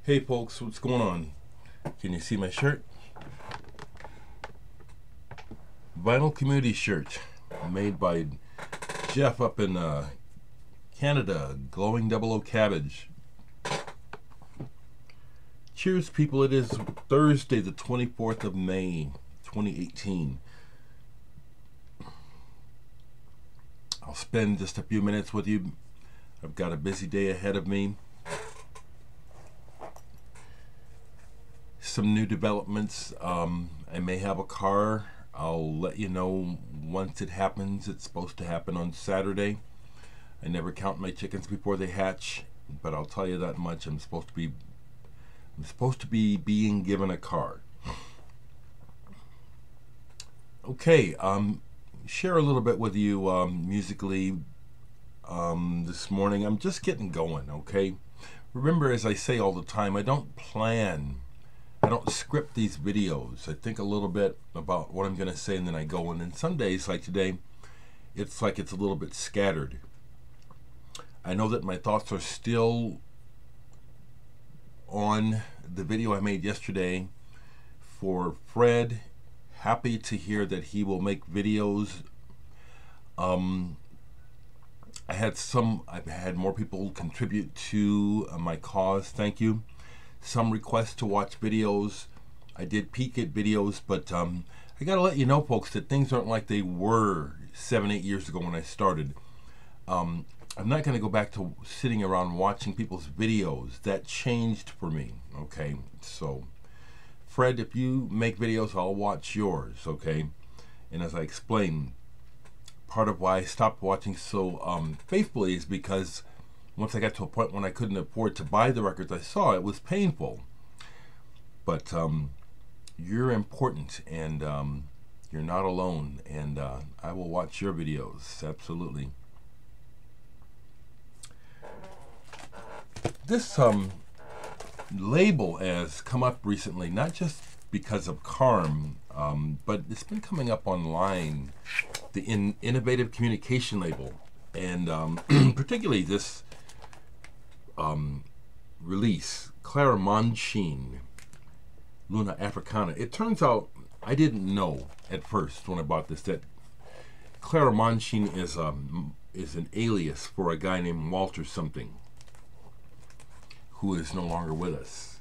Hey folks, what's going on? Can you see my shirt? Vinyl community shirt made by Jeff up in Canada, glowing 00 cabbage. Cheers people, it is Thursday the 24th of May 2018. I'll spend just a few minutes with you. I've got a busy day ahead of me. Some new developments. I may have a car. I'll let you know once it happens. It's supposed to happen on Saturday. I never count my chickens before they hatch, but I'll tell you that much. I'm supposed to be being given a car. Okay, share a little bit with you musically this morning. I'm just getting going, okay? Remember, as I say all the time, I don't script these videos. I think a little bit about what I'm going to say and then I go. And then some days, like today, it's like it's a little bit scattered. I know that my thoughts are still on the video I made yesterday for Fred. Happy to hear that he will make videos. I've had more people contribute to my cause. Thank you. Some requests to watch videos. I did peek at videos, but I gotta let you know, folks, that things aren't like they were 7-8 years ago when I started. I'm not gonna go back to sitting around watching people's videos. That changed for me, okay? So, Fred, if you make videos, I'll watch yours, okay? And as I explained, part of why I stopped watching so faithfully is because once I got to a point when I couldn't afford to buy the records I saw, it was painful. But you're important, and you're not alone, and I will watch your videos, absolutely. This label has come up recently, not just because of Carm, but it's been coming up online, the innovative communication label, and particularly this release, Claremonchine, Luna Africana. It turns out, I didn't know at first when I bought this that Claremonchine is an alias for a guy named Walter something, who is no longer with us.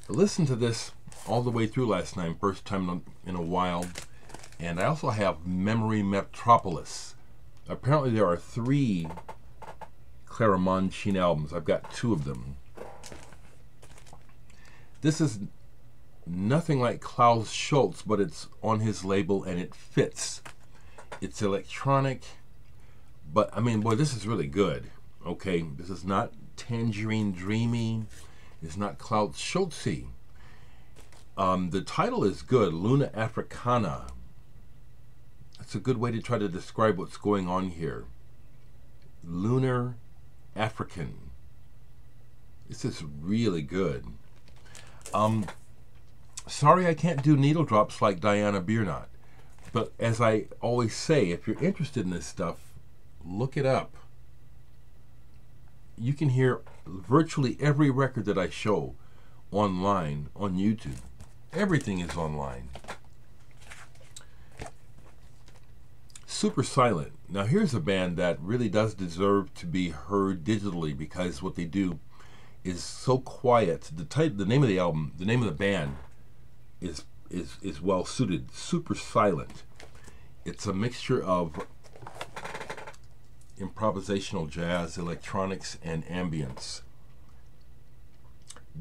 I listened to this all the way through last night, first time in a while, and I also have Memory Metropolis. Apparently there are 3 Claremonchine albums. I've got 2 of them. This is nothing like Klaus Schultz, but it's on his label and it fits. It's electronic, but I mean, boy, this is really good. Okay, this is not Tangerine Dreamy. It's not Klaus Schultzy. The title is good, Luna Africana. That's a good way to try to describe what's going on here. Lunar African. This is really good. Sorry I can't do needle drops like Diana Biernot, but as I always say, if you're interested in this stuff, look it up. You can hear virtually every record that I show online on YouTube. Everything is online. Supersilent. Now here's a band that really does deserve to be heard digitally because what they do is so quiet. The name of the album, the name of the band is well suited. Supersilent. It's a mixture of improvisational jazz, electronics, and ambience.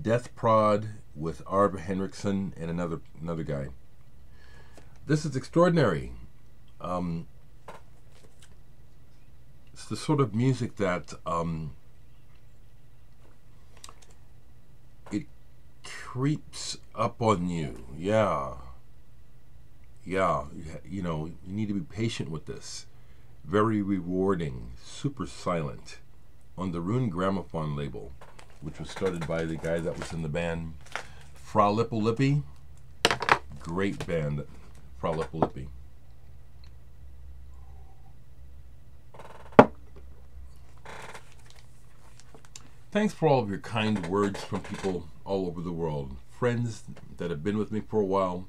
Death Prod with Arve Henriksen and another guy. This is extraordinary. It's the sort of music that it creeps up on you. Yeah, you know, you need to be patient with this. Very rewarding. Supersilent on the Rune Gramophone label, which was started by the guy that was in the band Fra Lippo Lippi. Great band, Fra Lippo Lippi. Thanks for all of your kind words from people all over the world. Friends that have been with me for a while,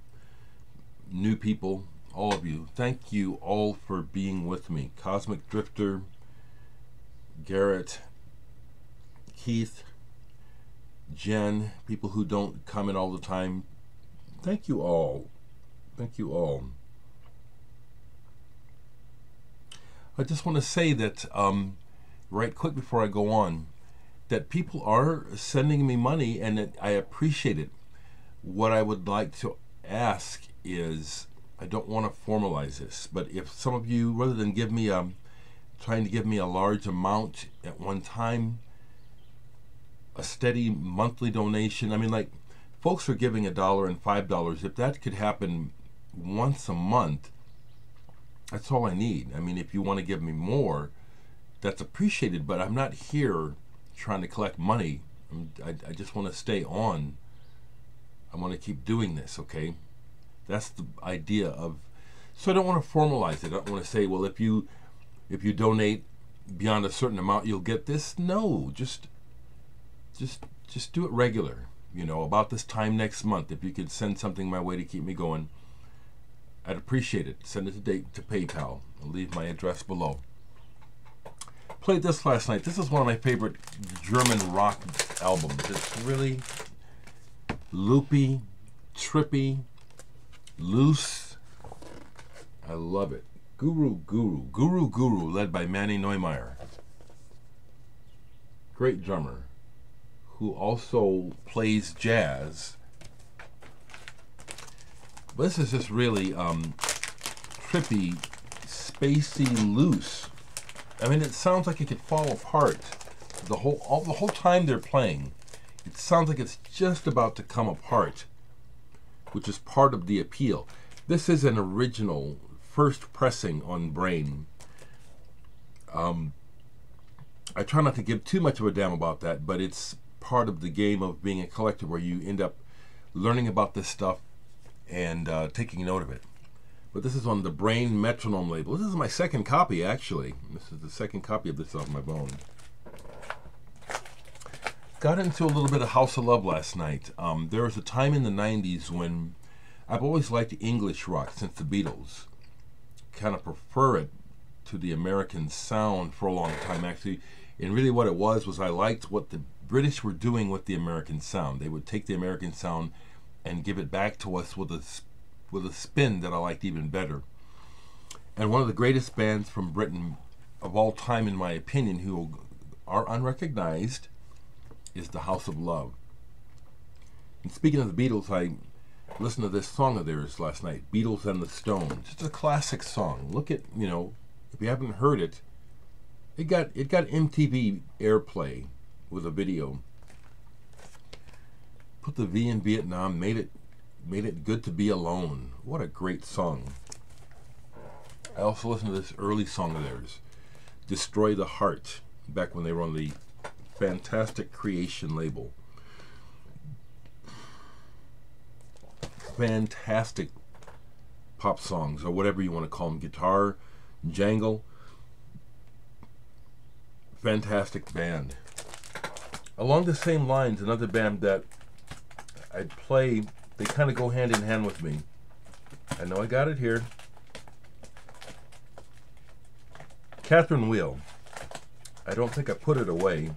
new people, all of you. Thank you all for being with me. Cosmic Drifter, Garrett, Keith, Jen, people who don't comment all the time. Thank you all. Thank you all. I just want to say that right quick before I go on, that people are sending me money and that I appreciate it. What I would like to ask is, I don't want to formalize this, but if some of you, rather than give me trying to give me a large amount at one time, a steady monthly donation. I mean, like, folks are giving $1 and $5. If that could happen once a month, that's all I need. I mean, if you want to give me more, that's appreciated, but I'm not here trying to collect money. I just want to stay on. I want to keep doing this, okay? That's the idea of, so I don't want to formalize it. I don't want to say, well, if you donate beyond a certain amount, you'll get this. No, just do it regular. You know, about this time next month, if you could send something my way to keep me going, I'd appreciate it. Send it to PayPal. I'll leave my address below. Played this last night. This is one of my favorite German rock albums. It's really loopy, trippy, loose. I love it. Guru, led by Manny Neumeier. Great drummer, who also plays jazz. But this is just really trippy, spacey, loose. I mean, it sounds like it could fall apart the whole time they're playing. It sounds like it's just about to come apart, which is part of the appeal. This is an original first pressing on Brain. I try not to give too much of a damn about that, but it's part of the game of being a collector, where you end up learning about this stuff and taking note of it. But this is on the Brain Metronome label. This is my second copy, actually. This is the second copy of this off my bone. Got into a little bit of House of Love last night. There was a time in the 90s when I've always liked English rock since the Beatles. Kind of prefer it to the American sound for a long time, actually. And really what it was I liked what the British were doing with the American sound. They would take the American sound and give it back to us with a spin that I liked even better. And one of the greatest bands from Britain of all time, in my opinion, who are unrecognized, is the House of Love. And speaking of the Beatles, I listened to this song of theirs last night, Beatles and the Stones. It's a classic song. Look at, you know, if you haven't heard it, it got MTV airplay with a video. Put the V in Vietnam, made it good to be alone. What a great song. I also listened to this early song of theirs, Destroy the Heart, back when they were on the Fantastic Creation label. Fantastic pop songs, or whatever you want to call them, guitar, jangle. Fantastic band. Along the same lines, another band that I'd play, they kind of go hand in hand with me. I know I got it here. Catherine Wheel. I don't think I put it away.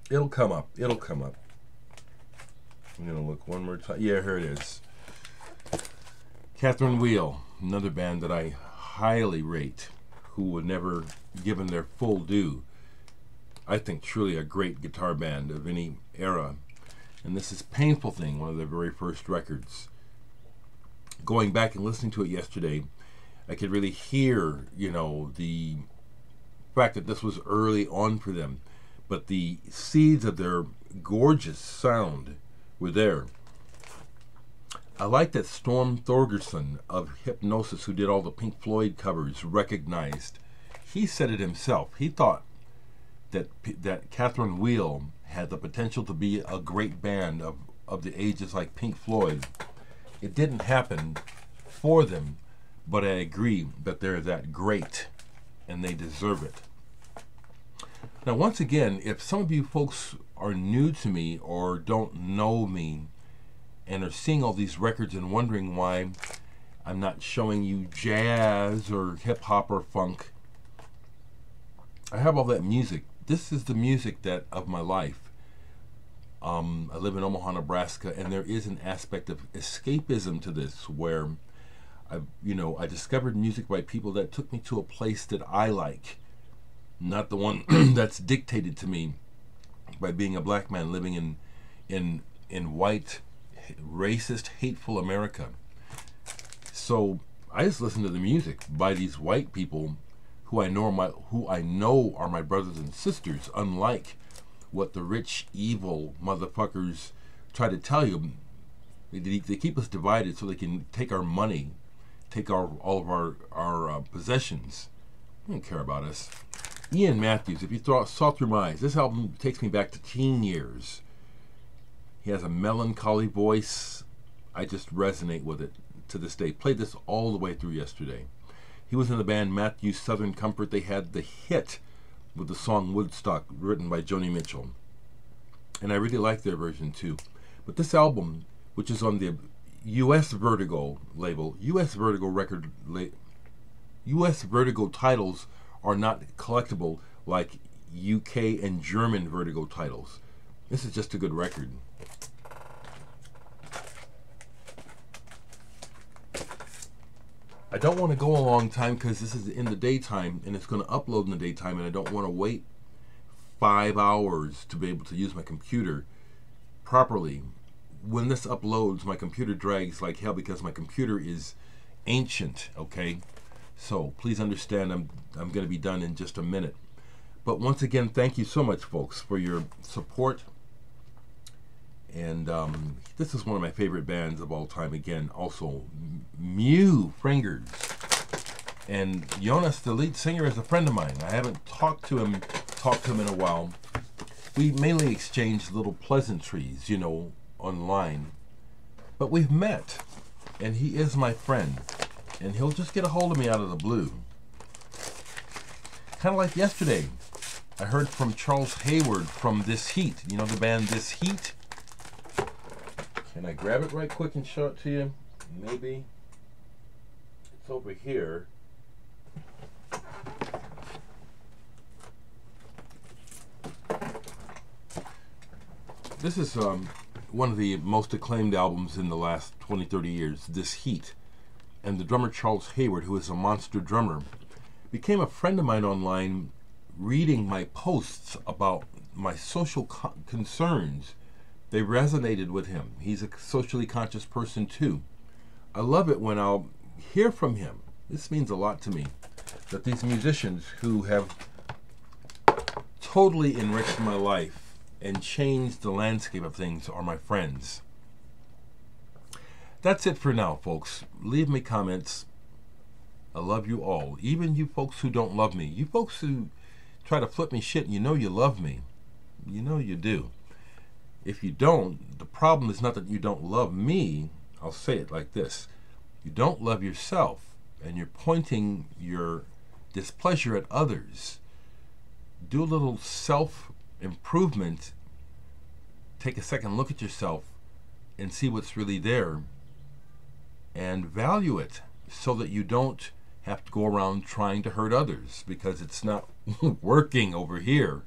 It'll come up. It'll come up. I'm going to look one more time. Yeah, here it is. Catherine Wheel, another band that I highly rate, who would never given their full due. I think truly a great guitar band of any era. And this is Painful Thing, one of their very first records. Going back and listening to it yesterday, I could really hear, you know, the fact that this was early on for them. But the seeds of their gorgeous sound were there. I like that Storm Thorgerson of Hypnosis, who did all the Pink Floyd covers, recognized. He said it himself. He thought that Catherine Wheel had the potential to be a great band of the ages like Pink Floyd. It didn't happen for them, but I agree that they're that great and they deserve it. Now, once again, if some of you folks are new to me or don't know me and are seeing all these records and wondering why I'm not showing you jazz or hip-hop or funk, I have all that music. This is the music that of my life. I live in Omaha, Nebraska, and there is an aspect of escapism to this, where I discovered music by people that took me to a place that I like, not the one that's dictated to me by being a black man living in white, racist, hateful America. So I just listen to the music by these white people who I know are my brothers and sisters, unlike what the rich, evil motherfuckers try to tell you. They keep us divided so they can take our money, take all of our possessions. They don't care about us. Ian Matthews, if you saw Through My Eyes, this album takes me back to teen years. He has a melancholy voice. I just resonate with it to this day. Played this all the way through yesterday. He was in the band Matthew's Southern Comfort. They had the hit with the song Woodstock, written by Joni Mitchell. And I really like their version too. But this album, which is on the US Vertigo label, US Vertigo titles are not collectible like UK and German Vertigo titles. This is just a good record. I don't want to go a long time because this is in the daytime and it's going to upload in the daytime, and I don't want to wait 5 hours to be able to use my computer properly. When this uploads, my computer drags like hell because my computer is ancient, okay? So please understand, I'm going to be done in just a minute. But once again, thank you so much, folks, for your support. And this is one of my favorite bands of all time. Again, also Mew Fingers. And Jonas, the lead singer, is a friend of mine. I haven't talked to him in a while. We mainly exchange little pleasantries, online. But we've met, and he is my friend. And he'll just get a hold of me out of the blue. Kind of like yesterday. I heard from Charles Hayward from This Heat. You know the band This Heat? Can I grab it right quick and show it to you? Maybe. It's over here. This is one of the most acclaimed albums in the last 20-30 years, This Heat. And the drummer Charles Hayward, who is a monster drummer, became a friend of mine online, reading my posts about my social concerns. They resonated with him. He's a socially conscious person too. I love it when I'll hear from him. This means a lot to me, that these musicians who have totally enriched my life and changed the landscape of things are my friends. That's it for now, folks. Leave me comments. I love you all. Even you folks who don't love me. You folks who try to flip me shit, you know you love me. You know you do. If you don't, the problem is not that you don't love me. I'll say it like this. You don't love yourself, and you're pointing your displeasure at others. Do a little self-improvement. Take a second look at yourself and see what's really there, and value it so that you don't have to go around trying to hurt others, because it's not working over here.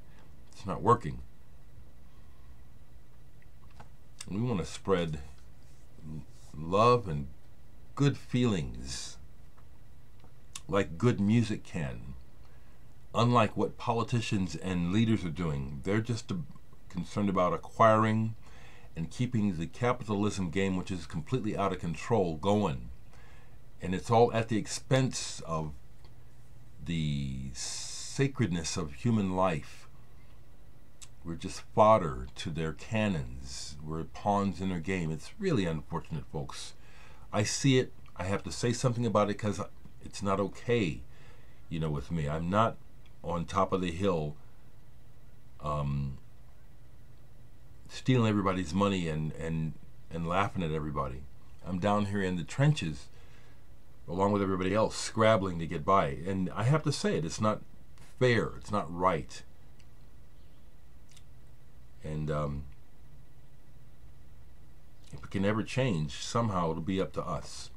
It's not working. We want to spread love and good feelings like good music can. Unlike what politicians and leaders are doing, they're just concerned about acquiring and keeping the capitalism game, which is completely out of control, going. And it's all at the expense of the sacredness of human life. We're just fodder to their cannons. We're pawns in their game. It's really unfortunate, folks. I see it. I have to say something about it because it's not okay, with me. I'm not on top of the hill stealing everybody's money and laughing at everybody. I'm down here in the trenches along with everybody else, scrabbling to get by. And I have to say it. It's not fair. It's not right. And if it can ever change, somehow it'll be up to us.